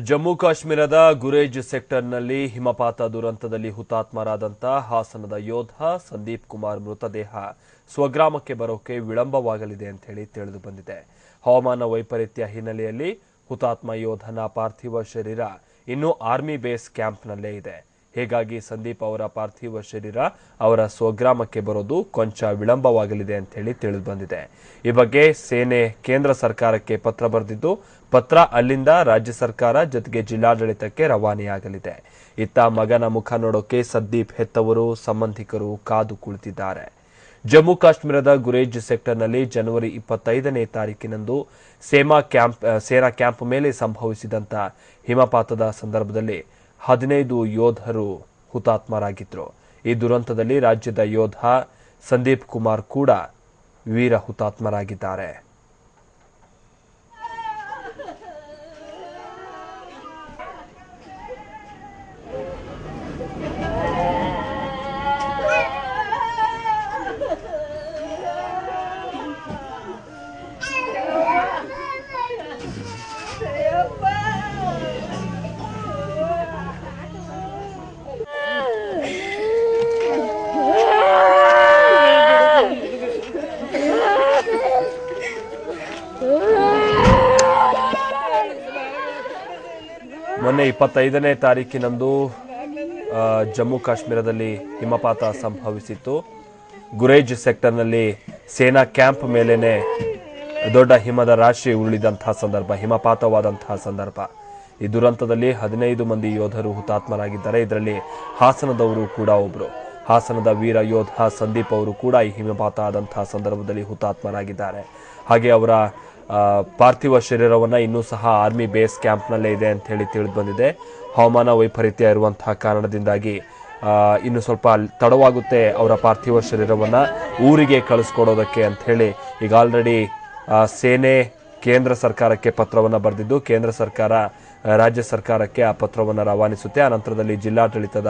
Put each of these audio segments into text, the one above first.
ಜಮ್ಮು ಕಾಶ್ಮೀರದ ಗುರೇಜ್ ಸೆಕ್ಟರ್ನಲ್ಲಿ ಹಿಮಪಾತ ದುರಂತದಲ್ಲಿ ಹುತಾತ್ಮರಾದಂತ ಹಾಸನದ ಯೋಧ ಸಂದೀಪ್ ಕುಮಾರ್ ಮೃತದೇಹ ಸ್ವಗ್ರಾಮಕ್ಕೆ ಬರೋಕೆ ವಿಳಂಬವಾಗಲಿದೆ ಅಂತ ಹೇಳಿ ತಿಳಿದು ಬಂದಿದೆ. ಹವಾಮಾನ ವೈಪರೀತ್ಯ ಹಿನ್ನೆಲೆಯಲ್ಲಿ ಹುತಾತ್ಮ ಯೋಧನ ಪಾರ್ಥಿವ ಶರೀರ ಇನ್ನೂ ಆರ್ಮಿ ಬೇಸ್ ಕ್ಯಾಂಪ್ನಲ್ಲೇ ಇದೆ. ಹೀಗಾಗಿ ಸಂದೀಪ್ ಅವರ ಪಾರ್ಥಿವ ಶರೀರ ಅವರ ಸ್ವಗ್ರಾಮಕ್ಕೆ ಬರೋದು ಕೊಂಚ ವಿಳಂಬವಾಗಲಿದೆ ಅಂತ ಹೇಳಿ ತಿಳಿದು ಬಂದಿದೆ. ಈ ಬಗ್ಗೆ ಸೇನೆ ಕೇಂದ್ರ ಸರ್ಕಾರಕ್ಕೆ ಪತ್ರ ಬರೆದಿದ್ದು, ಪತ್ರ ಅಲ್ಲಿಂದ ರಾಜ್ಯ ಸರ್ಕಾರ ಜೊತೆಗೆ ಜಿಲ್ಲಾಡಳಿತಕ್ಕೆ ರವಾನೆಯಾಗಲಿದೆ. ಇತ್ತ ಮಗನ ಮುಖ ನೋಡೋಕೆ ಸಂದೀಪ್ ಹೆತ್ತವರು ಸಂಬಂಧಿಕರು ಕಾದು ಕುಳಿತಿದ್ದಾರೆ. ಜಮ್ಮು ಕಾಶ್ಮೀರದ ಗುರೇಜ್ ಸೆಕ್ಟರ್ನಲ್ಲಿ ಜನವರಿ 25ನೇ ತಾರೀಕಿನಂದು ಸೇನಾ ಕ್ಯಾಂಪ್ ಮೇಲೆ ಸಂಭವಿಸಿದಂತ ಹಿಮಪಾತದ ಸಂದರ್ಭದಲ್ಲಿ 15 ಯೋಧರು ಹುತಾತ್ಮರಾಗಿದ್ರು. ಈ ದುರಂತದಲ್ಲಿ ರಾಜ್ಯದ ಯೋಧ ಸಂದೀಪ್ ಕುಮಾರ್ ಕೂಡ ವೀರ ಹುತಾತ್ಮರಾಗಿದ್ದಾರೆ. ಮೊನ್ನೆ 25ನೇ ತಾರೀಕಿನಂದು ಜಮ್ಮು ಕಾಶ್ಮೀರದಲ್ಲಿ ಹಿಮಪಾತ ಸಂಭವಿಸಿತ್ತು. ಗುರೇಜ್ ಸೆಕ್ಟರ್ನಲ್ಲಿ ಸೇನಾ ಕ್ಯಾಂಪ್ ಮೇಲೇನೆ ದೊಡ್ಡ ಹಿಮದ ರಾಶಿ ಉರುಳಿದಂತಹ ಸಂದರ್ಭ, ಹಿಮಪಾತವಾದಂತಹ ಸಂದರ್ಭ. ಈ ದುರಂತದಲ್ಲಿ 15 ಮಂದಿ ಯೋಧರು ಹುತಾತ್ಮರಾಗಿದ್ದಾರೆ. ಇದರಲ್ಲಿ ಹಾಸನದವರು ಕೂಡ ಒಬ್ರು. ಹಾಸನದ ವೀರ ಯೋಧ ಸಂದೀಪ್ ಅವರು ಕೂಡ ಈ ಹಿಮಪಾತ ಆದಂತಹ ಸಂದರ್ಭದಲ್ಲಿ ಹುತಾತ್ಮರಾಗಿದ್ದಾರೆ. ಹಾಗೆ ಅವರ ಪಾರ್ಥಿವ ಶರೀರವನ್ನ ಇನ್ನೂ ಸಹ ಆರ್ಮಿ ಬೇಸ್ ಕ್ಯಾಂಪ್ನಲ್ಲೇ ಇದೆ ಅಂತ ಹೇಳಿ ತಿಳಿದು ಬಂದಿದೆ. ಹವಾಮಾನ ವೈಪರೀತ್ಯ ಇರುವಂತಹ ಕಾರಣದಿಂದಾಗಿ ಇನ್ನು ಸ್ವಲ್ಪ ತಡವಾಗುತ್ತೆ ಅವರ ಪಾರ್ಥಿವ ಶರೀರವನ್ನ ಊರಿಗೆ ಕಳಿಸ್ಕೊಡೋದಕ್ಕೆ ಅಂತ ಹೇಳಿ ಈಗ ಆಲ್ರೆಡಿ ಸೇನೆ ಕೇಂದ್ರ ಸರ್ಕಾರಕ್ಕೆ ಪತ್ರವನ್ನು ಬರೆದಿದ್ದು, ಕೇಂದ್ರ ಸರ್ಕಾರ ರಾಜ್ಯ ಸರ್ಕಾರಕ್ಕೆ ಆ ಪತ್ರವನ್ನು ರವಾನಿಸುತ್ತೆ. ಆ ನಂತರದಲ್ಲಿ ಜಿಲ್ಲಾಡಳಿತದ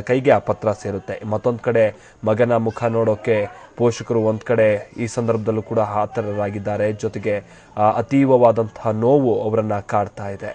ಕೈಗೆ ಆ ಪತ್ರ ಸೇರುತ್ತೆ. ಮತ್ತೊಂದು ಕಡೆ ಮಗನ ಮುಖ ನೋಡೋಕೆ ಪೋಷಕರು ಒಂದ್ ಕಡೆ ಈ ಸಂದರ್ಭದಲ್ಲೂ ಕೂಡ ಆತರರಾಗಿದ್ದಾರೆ. ಜೊತೆಗೆ ಅತೀವವಾದಂತಹ ನೋವು ಅವರನ್ನ ಕಾಡ್ತಾ ಇದೆ.